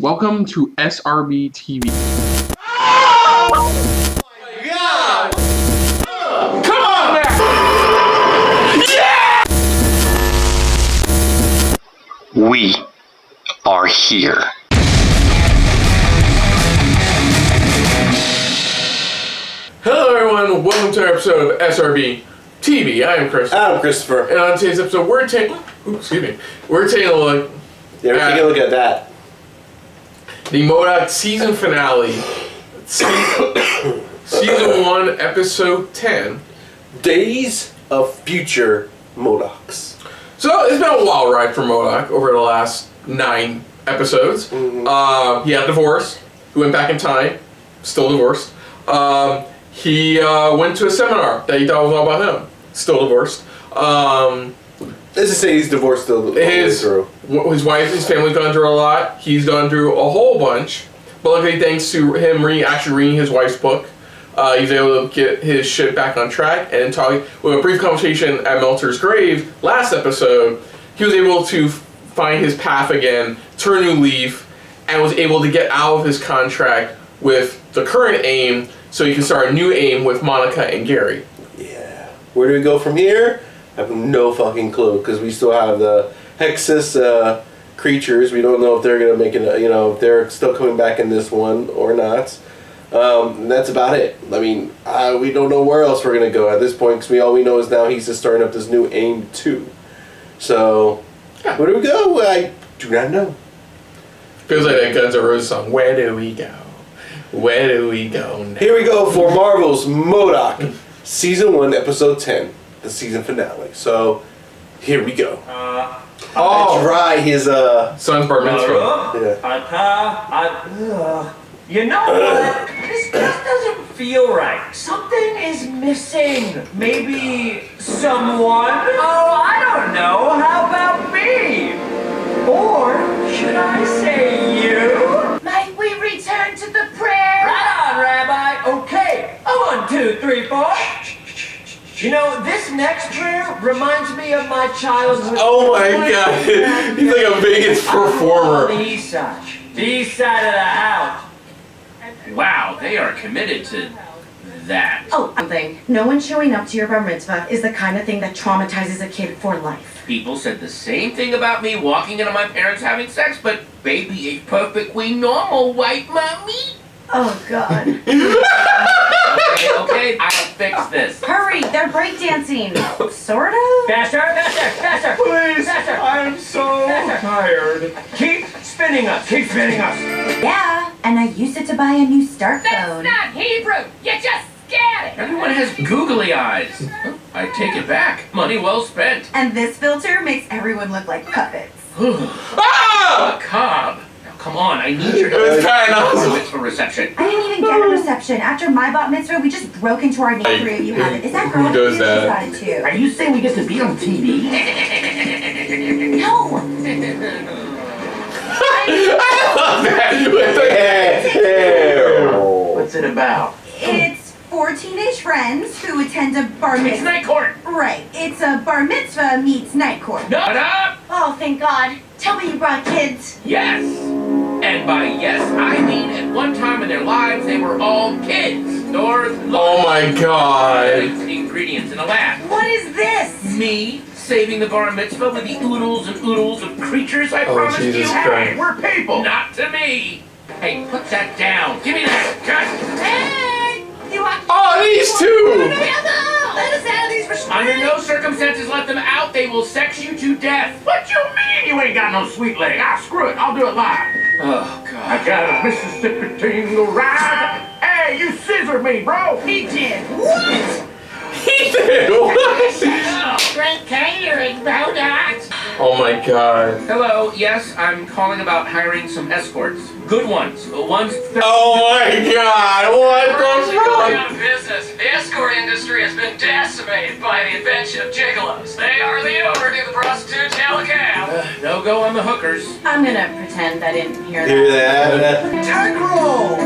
Welcome to SRB TV. Oh my God! Come on now! Yeah! We are here. Hello everyone, welcome to our episode of SRB TV. I am Chris. I'm Christopher. And on today's episode, we're taking a look. Yeah, we're taking a look at that. The M.O.D.O.K. season finale, season 1, episode 10. Days of Future M.O.D.O.K.s. So it's been a wild ride for M.O.D.O.K. over the last 9 episodes. He had divorced. He went back in time. Still divorced. He went to a seminar that he thought was all about him. Still divorced. Let's just say he's divorced the way through. His wife, his family's gone through a lot. He's gone through a whole bunch. But luckily, thanks to him actually reading his wife's book, he's able to get his shit back on track. And talking with a brief conversation at Meltzer's grave last episode, he was able to find his path again, turn a new leaf, and was able to get out of his contract with the current AIM so he can start a new AIM with Monica and Gary. Yeah. Where do we go from here? I have no fucking clue, because we still have the Hexus creatures. We don't know if they're going to make it, if they're still coming back in this one or not. And that's about it. I mean, we don't know where else we're going to go at this point, because all we know is now he's just starting up this new AIM 2. So, where do we go? I do not know. Feels like that Guns N' Roses song, Where Do We Go? Where do we go now? Here we go for Marvel's M.O.D.O.K. Season 1, Episode 10. The season finale. So, here we go. Try his son's bar mitzvah. You know what? This just doesn't feel right. Something is missing. Maybe someone? Oh, I don't know. How about me? Or should I say you? Might we return to the prayer? Right on, Rabbi. Okay. 1, 2, 3, 4. You know, this next prayer reminds me of my childhood. Oh my God. He's like a biggest performer. On the east side. The east side of the house. Wow, they are committed to that. Oh, something. No one showing up to your bar mitzvah is the kind of thing that traumatizes a kid for life. People said the same thing about me walking into my parents having sex, but baby is perfectly normal, white mommy. Oh, God. Okay, I'll fix this. Hurry, they're breakdancing. Sort of? Faster. Please, Faster. I'm so tired. Keep spinning us. Yeah, and I used it to buy a new start phone. That's not Hebrew! You just scared it! Everyone has googly eyes. I take it back. Money well spent. And this filter makes everyone look like puppets. Ah! Cobb. Now come on, I need your It was kind of awesome. mitzvah reception. I didn't even get a reception. After my bat mitzvah, we just broke into our neighborhood. You have it. Is that girl? Who does She's that? got it too. Are you saying we get to be on TV? No. What's it about? It's 4 teenage friends who attend a bar It's mitzvah. night court. Right. It's a bar mitzvah meets night court. Shut up. Oh, thank God. Tell me you brought kids. Yes. And by yes, I mean at one time in their lives they were all kids. Oh my God. The ingredients in a lab. What is this? Me saving the bar mitzvah with the oodles and oodles of creatures I promised Jesus you. Christ. Hey, we're people. Not to me. Hey, put that down. Give me that. Cut. Hey! You want... Oh, these two! Let us out of these restraints! Under no circumstances let them out. They will sex you to death. What you mean you ain't got no sweet leg? Screw it. I'll do it live. Oh, God. I got a Mississippi tingle ride. Hey, you scissored me, bro. He did. What? He did what? Great catering, M.O.D.O.K. Oh my God. Hello. Yes, I'm calling about hiring some escorts. Good ones. Ones. Oh my God. What the fuck? Out of business. The escort industry has been decimated by the invention of gigolos. They are the owner to the prostitutes hell a cab. No go on the hookers. I'm gonna pretend I didn't hear Hear that. that? Tag roll.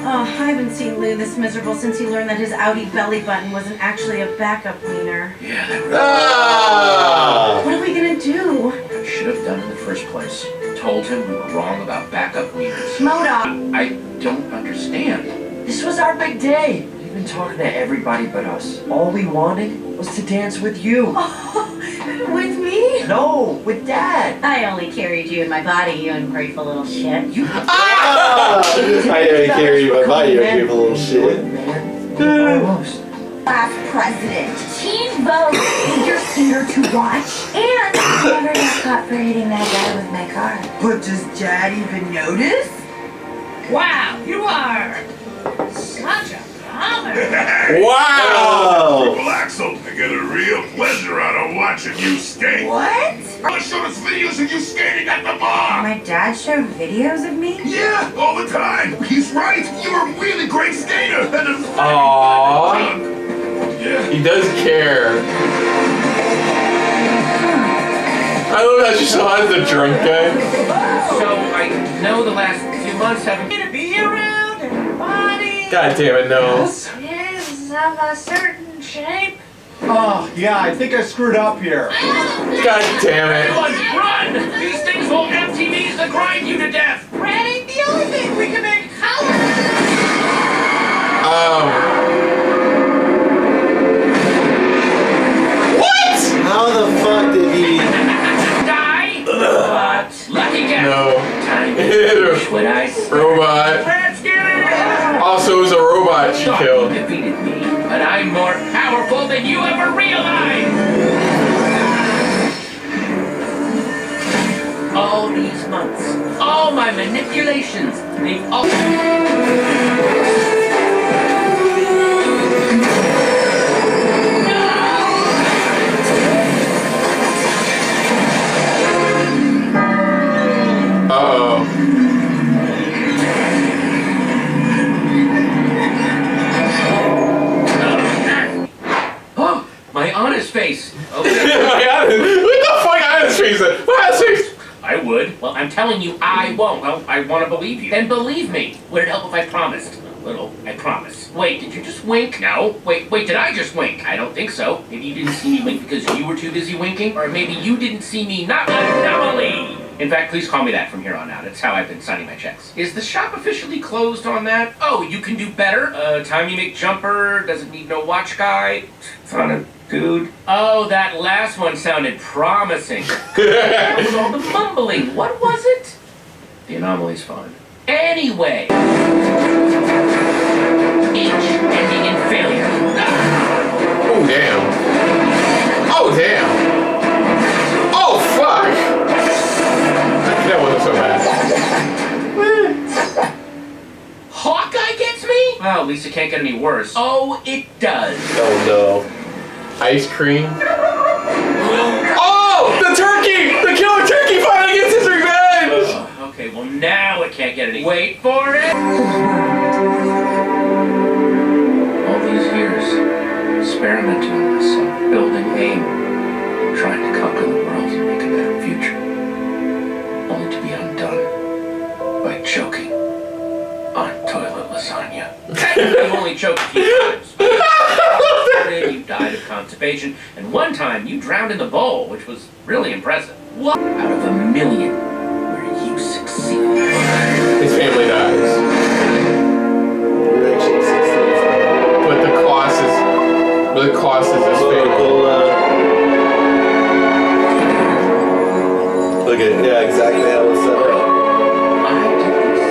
Oh, I haven't seen Lou this miserable since he learned that his Audi belly button wasn't actually a backup wiener. Yeah, that Ah! What are we gonna do? should have done in the first place. Told him we were wrong about backup wieners. M.O.D.O.K. I don't understand. This was our big day. We've been talking to everybody but us. All we wanted was to dance with you. With me? No, with Dad. I only carried you in my body, you ungrateful little shit. You I carry my body, you beautiful little shit. almost. Last president. Teen Vogue figure skater to watch. And never got caught for hitting that guy with my car. But does Dad even notice? Wow, you are such a bummer. Wow! Relax, I get a real pleasure out of watching you skate. What? I showed us videos of you skating at the bar. My dad showed videos of me? Yeah, all the time. He's right. You're a really great skater. And a Aww. Yeah. He does care. I love how she still has the drunk guy. So I know the last few months haven't. To be around everybody God damn it, no. is of a certain shape. Oh, yeah, I think I screwed up here. God damn it. Everyone, run! These things will MTVs to grind you to death. Red ain't the only thing we can make color. What? How the fuck did he? Die? What? Lucky guess. No. Time Hit to her. finish what I said. Robot. Let's get it! Also, it was a robot she Thought you killed. defeated me, but I'm more powerful than you ever realized. All these months, all my manipulations, they've all... Uh-oh. Oh, my honest face. Okay. What the fuck? I honest face it. What honest face? I would. Well, I'm telling you, I won't. Well, I want to believe you. Then believe me. Would it help if I promised? A little, I promise. Wait, did you just wink? No. Wait, did I just wink? I don't think so. Maybe you didn't see me wink because you were too busy winking? Or maybe you didn't see me not anomaly. In fact, please call me that from here on out. It's how I've been signing my checks. Is the shop officially closed on that? Oh, you can do better? Time you make jumper, doesn't need no watch guide. Son of dude. Oh, that last one sounded promising. That was all the mumbling. What was it? The anomaly's fun. Anyway. H ending in failure. Oh, damn. Oh, damn. Oh, fuck. That wasn't so bad. Hawkeye gets me? Well, at least it can't get any worse. Oh, it does. Oh Ice cream. Oh! The turkey! The killer turkey finally gets his revenge! Okay, well now it can't get any. Wait for it! All these years, experimenting on myself, building aim, trying to conquer the world and make a better future. Only to be undone by choking on toilet lasagna. I've only choked a few times. You died of constipation, and one time you drowned in the bowl, which was really impressive. What? Out of a million, where you succeed. His family dies. But the cost is his family. Look at yeah, exactly how it's set up. I did this.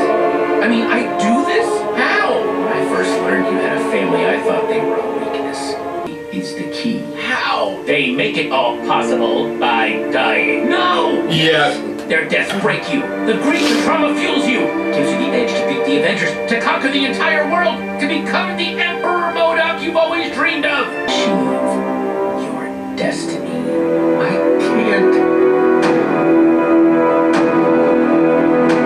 I mean, I do this? How? When I first learned you had a family, I thought they were a weakness. Is the key. How? They make it all possible by dying. No! Yeah. Their deaths break you. The grief and trauma fuels you. Gives you the edge to beat the Avengers, to conquer the entire world, to become the Emperor M.O.D.O.K you've always dreamed of. Achieve your destiny. I can't.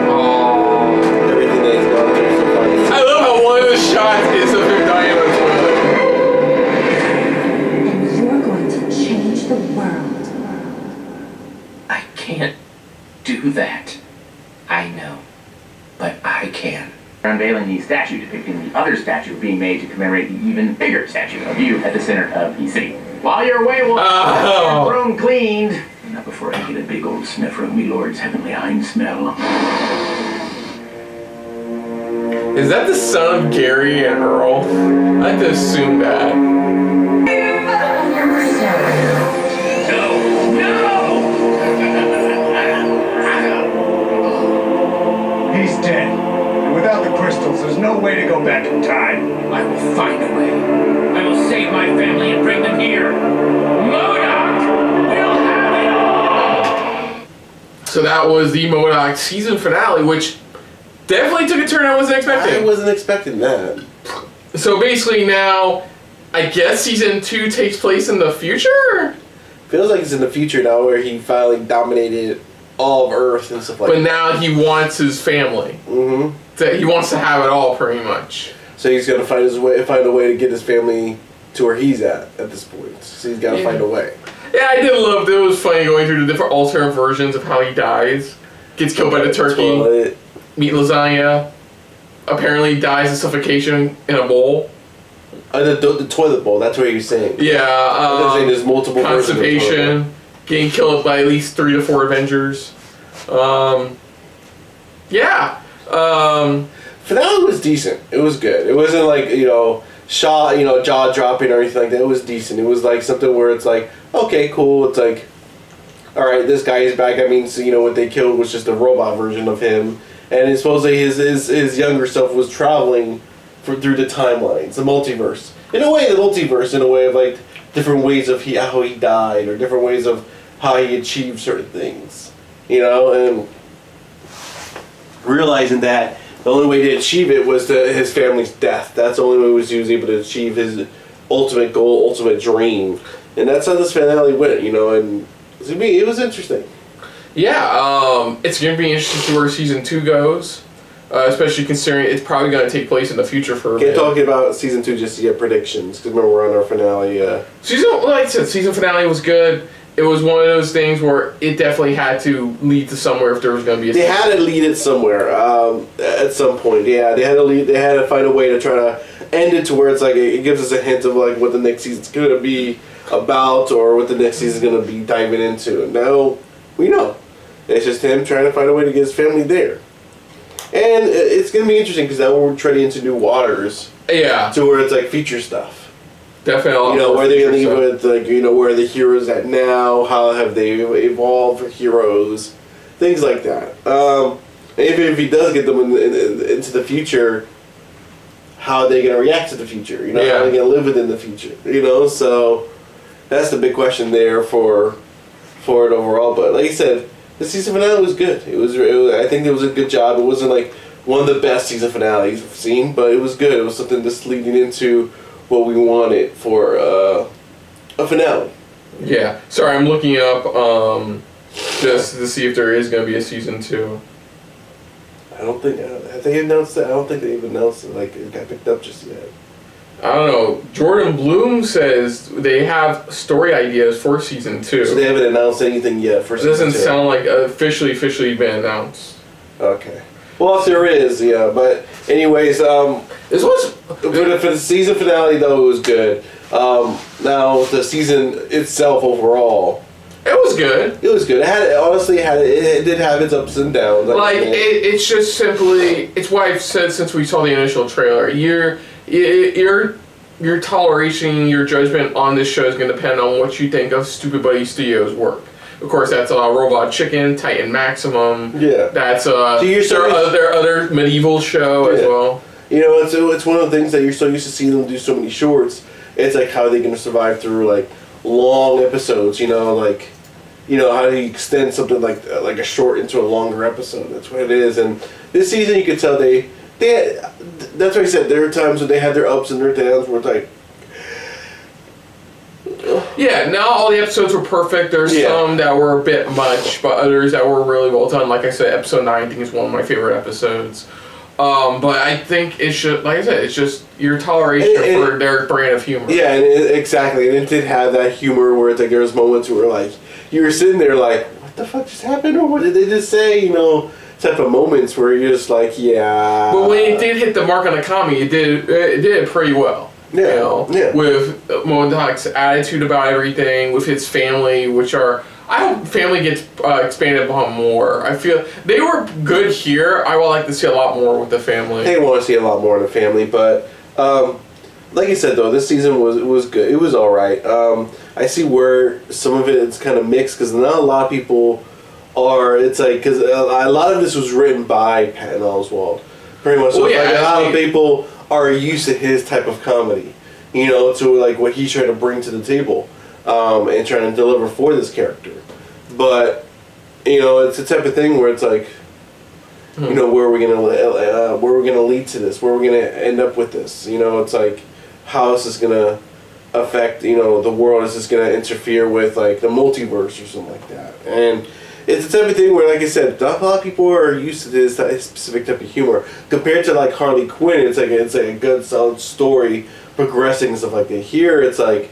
Oh. Everything that he's gone through so far. I love how one of the shots is of him dying on the toilet. And you're going to change the world. I can't do that. I know. But I can. Unveiling the statue depicting the other statue being made to commemorate the even bigger statue of you at the center of the city. While you're away, we'll Oh. your room cleaned. Not before I get a big old sniffer of me lord's heavenly hind smell. Is that the son of Gary and Earl? I like to assume that. He's dead. And without the crystals, there's no way to go back in time. I will find a way. I will save my family and bring them here. MODOK will have it all! So that was the MODOK season finale, which definitely took a turn I wasn't expecting. I wasn't expecting that. So basically now, I guess season 2 takes place in the future? Feels like it's in the future now where he finally dominated all of Earth and stuff like But that. now he wants his family. Mm-hmm. He wants to have it all, pretty much. So he's gonna find a way to get his family to where he's at this point. So he's gotta find a way. Yeah, I did love it. It was funny going through the different alternate versions of how he dies. Gets killed by the turkey. Meat lasagna. Apparently dies of suffocation in a bowl. The toilet bowl. That's what you're saying. Yeah. There's multiple constipation. Getting killed by at least 3 to 4 Avengers. Yeah. Finale was decent. It was good. It wasn't like jaw dropping or anything like that. It was decent. It was like something where it's like, okay, cool. It's like, all right, this guy is back. I mean, so, what they killed was just a robot version of him, and supposedly his younger self was traveling through the timelines, the multiverse. In a way, of like different ways of how he died, or different ways of how he achieved certain things. And realizing that the only way to achieve it was his family's death. That's the only way he was able to achieve his ultimate goal, ultimate dream. And that's how this finale went, and to me, it was interesting. Yeah, it's going to be interesting to see where season 2 goes, especially considering it's probably going to take place in the future for a bit. Can't talk about season 2 just to get predictions, because remember we're on our finale. Like I said, season finale was good. It was one of those things where it definitely had to lead to somewhere if there was going to be a They had to lead it somewhere at some point. Yeah, they had to lead. They had to find a way to try to end it to where it's like it gives us a hint of like what the next season's going to be about, or what the next season's going to be diving into. And now we know. It's just him trying to find a way to get his family there. And it's going to be interesting because now we're treading into new waters. Yeah. To where it's like feature stuff. Definitely. Where they're going to leave with, like, where are the heroes at now? How have they evolved for heroes? Things like that. Even if he does get them into the future, how are they going to react to the future? How are they going to live within the future? So that's the big question there for it overall. But like I said, the season finale was good. It was I think it was a good job. It wasn't like one of the best season finales I've seen, but it was good. It was something that's leading into what we wanted for a finale. Yeah. Sorry, I'm looking up just to see if there is going to be a season 2. I don't think they announced that. I don't think they've announced it. Like it got picked up just yet. I don't know. Jordan Bloom says they have story ideas for season 2. So they haven't announced anything yet for season 2. It doesn't sound like officially been announced. Okay. Well, if there is, yeah. But anyways, this was for the season finale though. It was good. Now the season itself overall, it was good. It was good. It did have its ups and downs. It's just simply. It's why I've said since we saw the initial trailer. Your toleration, your judgment on this show is going to depend on what you think of Stupid Buddy Studios' work. Of course, that's Robot Chicken, Titan Maximum. Yeah. That's their other medieval show as well. It's one of the things that you're so used to seeing them do so many shorts. It's like how are they going to survive through like long episodes? How do you extend something like a short into a longer episode? That's what it is. And this season, you could tell they that's what I said. There are times when they had their ups and their downs where it's like. Yeah, not all the episodes were perfect. There's some that were a bit much, but others that were really well done. Like I said, episode 9 I think is one of my favorite episodes. But I think it should, like I said, it's just your toleration for their brand of humor. Yeah, exactly. And it did have that humor where it's like there was moments where like you were sitting there like, what the fuck just happened? Or what did they just say? Type of moments where you're just like, yeah. But when it did hit the mark on the comedy, it did it pretty well. Yeah. With MODOK's attitude about everything, with his family, which are I hope family gets expanded upon more. I feel they were good here. I would like to see a lot more with the family. They want to see a lot more in the family, but like you said though, this season was good. It was all right. I see where some of it's kind of mixed because not a lot of people are. It's like because a lot of this was written by Patton Oswalt, pretty much. So Well, yeah, like a lot of actually- people are used to his type of comedy, you know, to like what he's trying to bring to the table, and trying to deliver for this character. But you know, it's the type of thing where it's like, you know, where are we gonna lead to this? Where are we gonna end up with this? You know, it's like, how is this gonna affect, you know, the world? Is this gonna interfere with like the multiverse or something like that? And it's the type of thing where, like I said, not a lot of people are used to this specific type of humor compared to like Harley Quinn. It's like a good solid story progressing and stuff like that. Here, it's like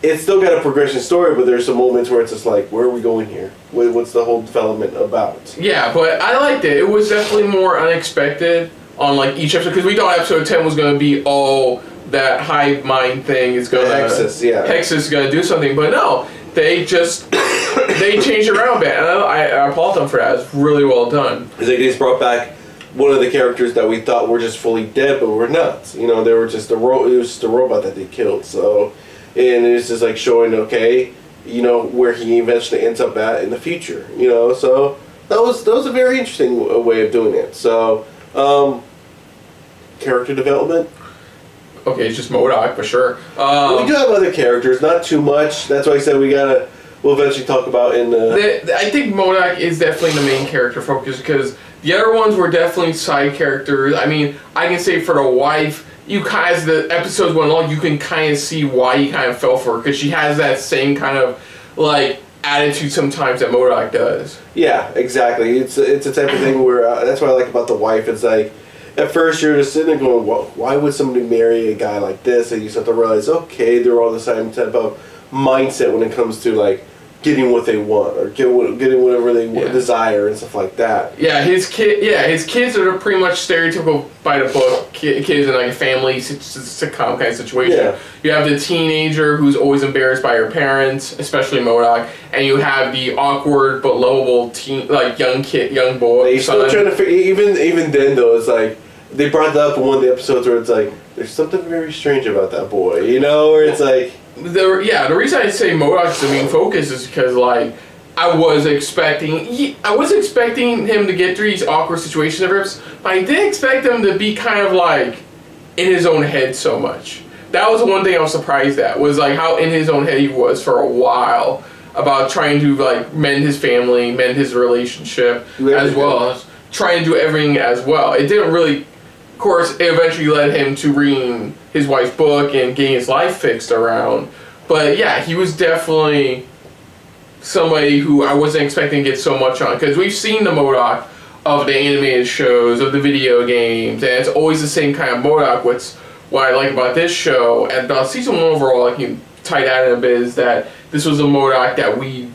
it's still got a progression story, but there's some moments where it's just like, where are we going here? What's the whole development about? Yeah, but I liked it. It was definitely more unexpected on like each episode because we thought episode 10 was going to be all that hive mind thing is going to Hexus is going to do something, but no, they just they changed around a bit, and I applaud them for that. It's really well done. It's like they just brought back one of the characters that we thought were just fully dead, but were not. You know, they were just it was just a robot that they killed. So, and it's just like showing, okay, you know, where he eventually ends up at in the future. You know, so that was a very interesting way of doing it. So, character development. Okay, it's just M.O.D.O.K. for sure. We do have other characters, not too much. That's why I said we'll eventually talk about in the... I think M.O.D.O.K. is definitely the main character focus because the other ones were definitely side characters. I mean, I can say for the wife, you kind of, as the episodes went along, you can kind of see why you kind of fell for her because she has that same kind of like attitude sometimes that M.O.D.O.K. does. Yeah, exactly. It's a type of thing where that's what I like about the wife. It's like, at first you're just sitting there going, well, why would somebody marry a guy like this? And you start to realize, okay, they're all the same type of mindset when it comes to like getting what they want or getting whatever they desire and stuff like that. Yeah, his kids are pretty much stereotypical by the book kids in like a family sitcom kind of situation. Yeah. You have the teenager who's always embarrassed by her parents, especially M.O.D.O.K., and you have the awkward but lovable teen, like young boy. They're still trying to figure. Even then though, it's like they brought that up in one of the episodes where it's like there's something very strange about that boy, you know, where it's like. The reason I say M.O.D.O.K. is the main focus is because like I was expecting him to get through these awkward situations, but I didn't expect him to be kind of like in his own head so much. That was one thing I was surprised at, was like how in his own head he was for a while about trying to like mend his family, mend his relationship, as well as trying to do everything as well. It didn't really. Of course, it eventually led him to reading his wife's book and getting his life fixed around. But yeah, he was definitely somebody who I wasn't expecting to get so much on. Because we've seen the M.O.D.O.K. of the animated shows, of the video games, and it's always the same kind of M.O.D.O.K. What I like about this show, and season 1 overall, I can tie that in a bit, is that this was a M.O.D.O.K. that we've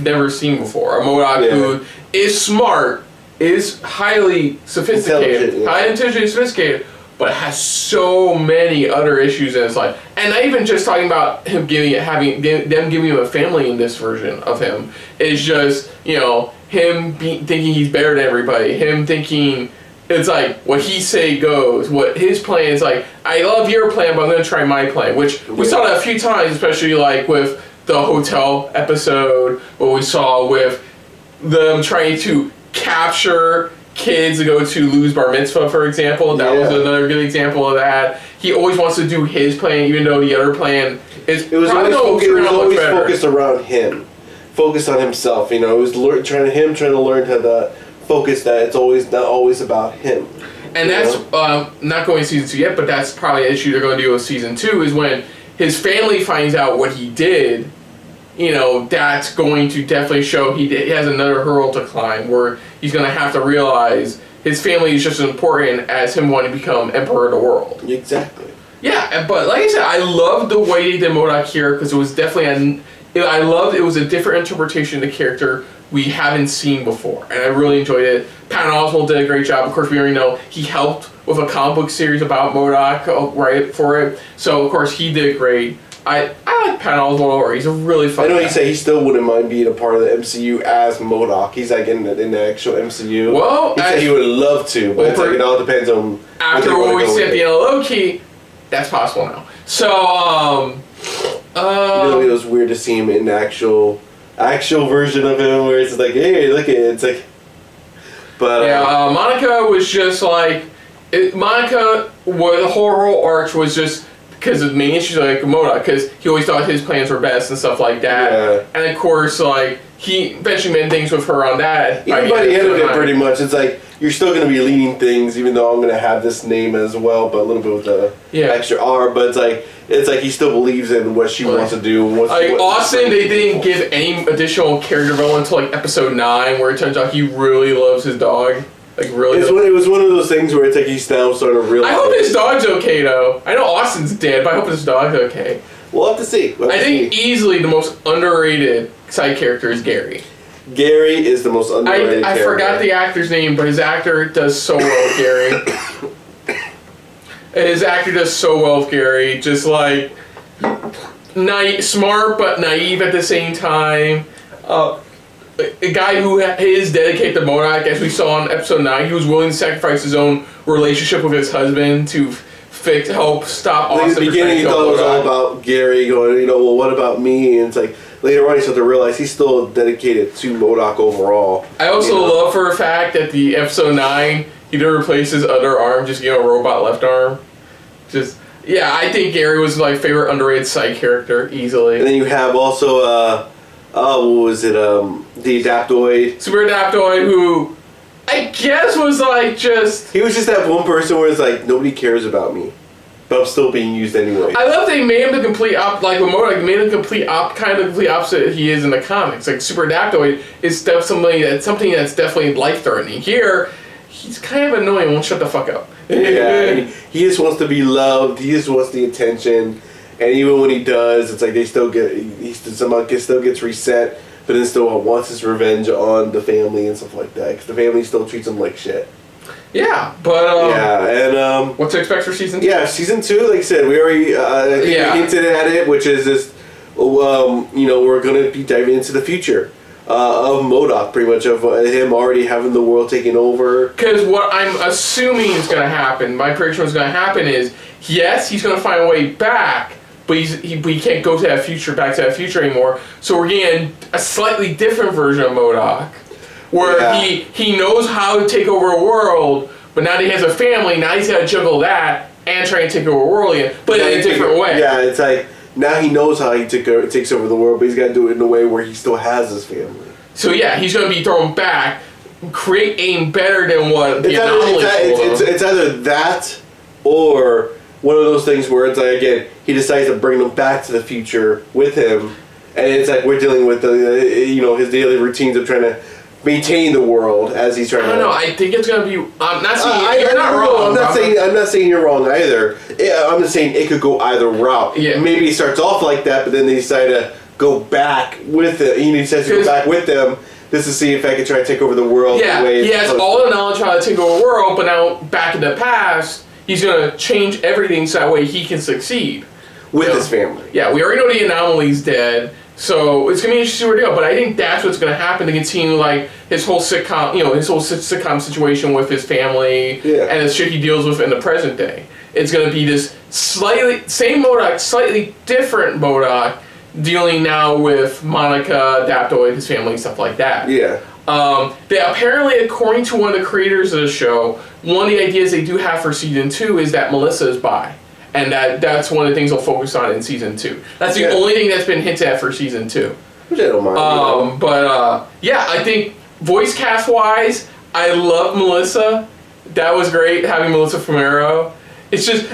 never seen before. A M.O.D.O.K. who is smart, is highly sophisticated, highly intelligent, sophisticated, but has so many other issues in his life. And not even just talking about him giving him a family in this version of him. It's just, you know, him thinking he's better than everybody. Him thinking it's like what he say goes. What his plan is like. I love your plan, but I'm gonna try my plan. Which we saw that a few times, especially like with the hotel episode, what we saw with them trying to capture kids to go to Lou's bar mitzvah, for example. That was another good example of that. He always wants to do his plan, even though the other plan is always focused around him, focused on himself. You know, it was trying to learn how to focus that it's always not always about him. And that's not going to season 2 yet, but that's probably an issue they're going to deal with season 2 is when his family finds out what he did. You know, that's going to definitely show he has another hurdle to climb where he's going to have to realize his family is just as important as him wanting to become emperor of the world. Exactly. Yeah, but like I said, I loved the way they did M.O.D.O.K. here because it was definitely I loved it was a different interpretation of the character we haven't seen before, and I really enjoyed it. Patton Oswalt did a great job. Of course, we already know he helped with a comic book series about M.O.D.O.K. right for it, so of course he did great. I like Patton Oswalt. He's a really fun I know guy. he said he still wouldn't mind being a part of the MCU as M.O.D.O.K. He's like in the actual MCU. Well, he said he would love to, but it's like it all depends on after what we see at the end of Loki. That's possible now. So it was weird to see him in the actual version of him, where it's like, hey, look at it. It's like, but yeah, Monica was just like Monica. The whole arch was just because of the main issues like M.O.D.O.K. because he always thought his plans were best and stuff like that. Yeah. And of course, like he eventually made things with her on that. Even by the end of it, pretty much, it's like you're still going to be leading things, even though I'm going to have this name as well, but a little bit with the extra R. But it's like he still believes in what she wants to do. Austin, they didn't give any additional character development until like episode 9, where it turns out he really loves his dog. Like really, it was one of those things where it's like he's now starting to realize. I hope his dog's okay though. I know Austin's dead, but I hope his dog's okay. We'll have to see. I think easily the most underrated side character is Gary. Gary is the most underrated I forgot the actor's name, but his actor does so well with Gary. His actor does so well with Gary. Just like smart but naive at the same time. A guy who is dedicated to M.O.D.O.K, as we saw in episode 9, he was willing to sacrifice his own relationship with his husband to help stop Austin. In the beginning, he thought it was all about Gary going, well, what about me? And it's like, later on, he started to realize he's still dedicated to M.O.D.O.K overall. I also love for a fact that the episode 9, he didn't replace his other arm, just a robot left arm. I think Gary was my favorite underrated side character, easily. And then you have also, what was it, the Adaptoid. Super Adaptoid, who I guess was like just... He was just that one person where it's like, nobody cares about me, but I'm still being used anyway. I love they made him the complete like with M.O.D.O.K, they made him the complete opposite he is in the comics. Like Super Adaptoid is something that's definitely life-threatening. Here, he's kind of annoying, won't shut the fuck up. Yeah, he just wants to be loved, he just wants the attention, and even when he does, it's like he still gets reset, but then still wants his revenge on the family and stuff like that, because the family still treats him like shit. Yeah, but and what to expect for season 2? Yeah, season 2, like I said, we already we hinted at it, which is this. We're gonna be diving into the future of M.O.D.O.K, pretty much of him already having the world taken over. Because what I'm assuming is going to happen, my prediction was going to happen is, yes, he's going to find a way back, but he can't go to back to that future anymore. So we're getting a slightly different version of M.O.D.O.K, where he knows how to take over a world, but now that he has a family, now he's got to juggle that and try and take over a world again, but in a different way. Yeah, it's like, now he knows how he takes over the world, but he's got to do it in a way where he still has his family. So yeah, he's going to be thrown back, create AIM better than what the anomaly it's either that, or one of those things where it's like, again, he decides to bring them back to the future with him, and it's like we're dealing with his daily routines of trying to maintain the world as he's trying to. I don't know. I think it's gonna be. I'm not saying you're not wrong. I'm not saying you're wrong either. I'm just saying it could go either route. Yeah. Maybe he starts off like that, but then they decide to go back with it. He decides to go back with them just to see if I can try to take over the world. Yeah. The way he has all the knowledge how to take over the world, but now back in the past, he's gonna change everything so that way he can succeed with his family. Yeah. We already know the anomaly's dead. So it's gonna be interesting to see but I think that's what's gonna happen to continue like his whole sitcom, his whole sitcom situation with his family and the shit he deals with in the present day. It's gonna be this slightly same M.O.D.O.K, slightly different M.O.D.O.K, dealing now with Monica, Adaptoid, his family, stuff like that. Yeah. They apparently, according to one of the creators of the show, one of the ideas they do have for season 2 is that Melissa is bi. And that's one of the things they'll focus on in season 2. That's the only thing that's been hinted at for season 2. Which I don't mind. I think voice cast wise, I love Melissa. That was great having Melissa from Arrow. It's just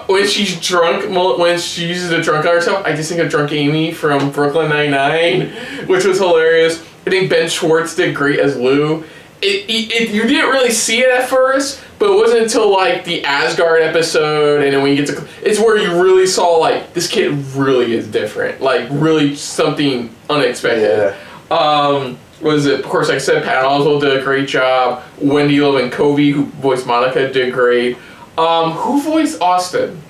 when she's drunk, when she uses a drunk on herself, I just think of Drunk Amy from Brooklyn Nine-Nine, which was hilarious. I think Ben Schwartz did great as Lou. You didn't really see it at first, but it wasn't until like the Asgard episode, and then when you get to it's where you really saw like this kid really is different, like really something unexpected. Yeah. Was it? Of course, like I said, Patton Oswalt did a great job. Wendy Lovencovey, who voiced Monica, did great. Who voiced Austin?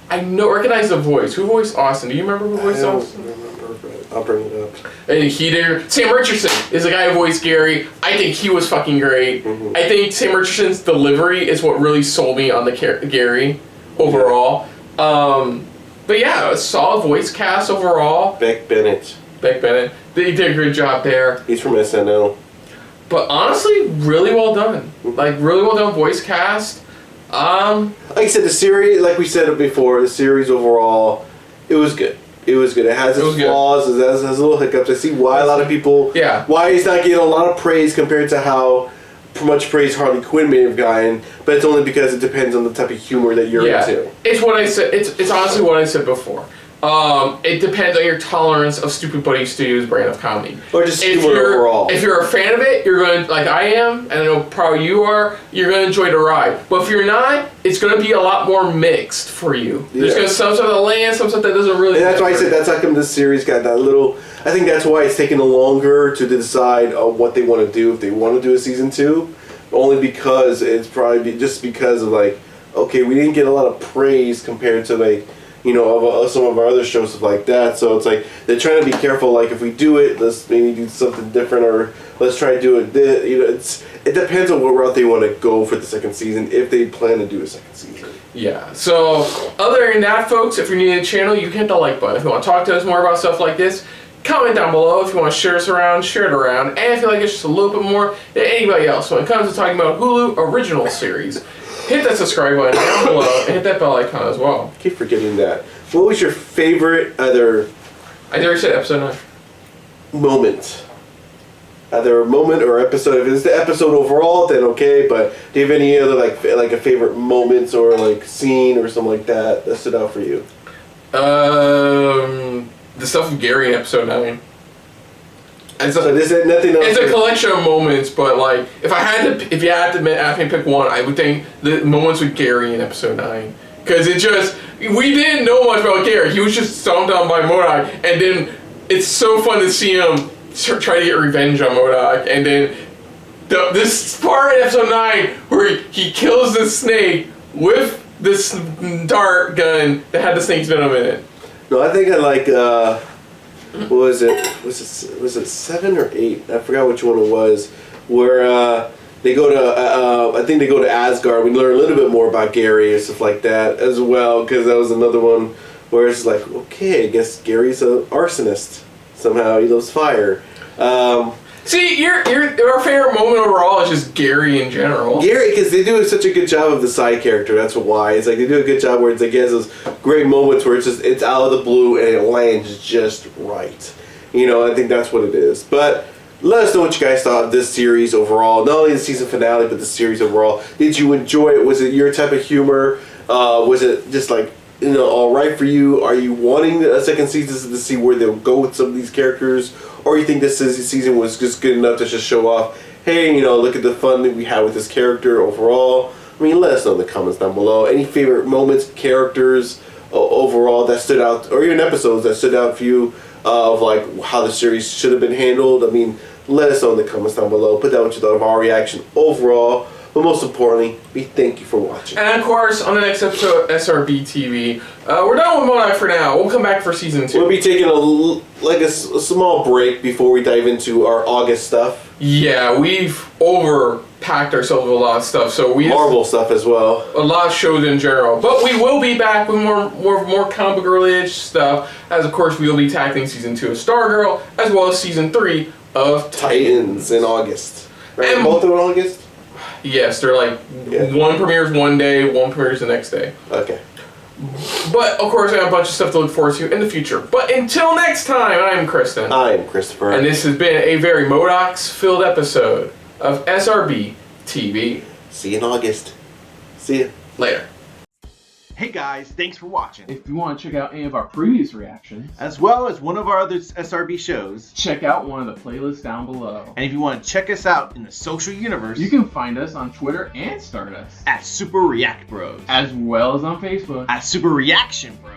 I recognize the voice. Who voiced Austin? Do you remember who voiced Austin? I don't remember, but I'll bring it up. And he did. Sam Richardson is the guy who voiced Gary. I think he was fucking great. Mm-hmm. I think Sam Richardson's delivery is what really sold me on the Gary overall. But yeah, a solid voice cast overall. Beck Bennett. They did a good job there. He's from SNL. But honestly, really well done. Like, really well done voice cast. Like I said, the series, like we said before, the series overall, it was good. It was good. It has its flaws, it has little hiccups. I see why a lot of people, why he's not getting a lot of praise compared to how much praise Harley Quinn may have gotten, but it's only because it depends on the type of humor that you're into. It's what I said. It's honestly what I said before. It depends on your tolerance of Stupid Buddy Studios' brand of comedy. Or just humor overall. If you're a fan of it, you're going to, like I am, and I know probably you are, you're going to enjoy the ride. But if you're not, it's going to be a lot more mixed for you. There's going to be some stuff that lands, some stuff that doesn't really. And that's why I said that's how come this series got that little. I think that's why it's taken longer to decide what they want to do, if they want to do a season 2. Only because it's probably just because of like, okay, we didn't get a lot of praise compared to like, you know, of some of our other shows, stuff like that. So it's like they're trying to be careful. Like if we do it, let's maybe do something different, or let's try to do it. You know, it depends on what route they want to go for the second season, if they plan to do a second season. Yeah. So other than that, folks, if you're new to the channel, you can hit the like button. If you want to talk to us more about stuff like this, comment down below. If you want to share us around, share it around. And if you like us just a little bit more than anybody else when it comes to talking about Hulu original series, hit that subscribe button down below and hit that bell icon as well. I keep forgetting that. What was your favorite I never said episode 9. Moment? Either a moment or episode. If it's the episode overall, then okay. But do you have any other like a favorite moments or like scene or something like that stood out for you? The stuff with Gary in episode 9. And so there's nothing else. It's a collection of moments, but like if you had to ask me to pick one, I would think the moments with Gary in episode 9, because we didn't know much about Gary. He was just stomped on by MODOK, and then it's so fun to see him try to get revenge on MODOK, and then this part in episode 9 where he kills the snake with this dart gun that had the snake's venom in it. No, I think I like. What was it? Was it 7 or 8? I forgot which one it was. Where they go to. I think they go to Asgard. We learn a little bit more about Gary and stuff like that as well, because that was another one where it's like, okay, I guess Gary's an arsonist. Somehow he loves fire. See, your favorite moment overall is just Gary in general. Gary, because they do such a good job of the side character. That's why. It's like they do a good job where it's like he has those great moments where it's out of the blue and it lands just right. You know, I think that's what it is. But let us know what you guys thought of this series overall. Not only the season finale, but the series overall. Did you enjoy it? Was it your type of humor? Was it just like, you know, all right for you? Are you wanting a second season to see where they'll go with some of these characters? Or you think this season was just good enough to just show off, hey, you know, look at the fun that we had with this character overall? I mean, let us know in the comments down below. Any favorite moments, characters overall that stood out, or even episodes that stood out for you of like how the series should have been handled? I mean, let us know in the comments down below. Put down what you thought of our reaction overall. But most importantly, we thank you for watching. And of course, on the next episode of SRB TV, we're done with MODOK for now. We'll come back for season 2. We'll be taking a small break before we dive into our August stuff. Yeah, we've overpacked ourselves with a lot of stuff. So Marvel stuff as well. A lot of shows in general. But we will be back with more comic book related stuff. As of course, we will be tackling season 2 of Stargirl, as well as season 3 of Titans in August. Right? And both in August? Yes, they're like one premieres one day, one premieres the next day. Okay. But of course, I have a bunch of stuff to look forward to in the future. But until next time, I'm Kristen. I'm Christopher. And this has been a very MODOKs filled episode of SRB TV. See you in August. See you later. Hey guys, thanks for watching. If you want to check out any of our previous reactions, as well as one of our other SRB shows, check out one of the playlists down below. And if you want to check us out in the social universe, you can find us on Twitter and Stardust at Super React Bros, as well as on Facebook at Super Reaction Bros.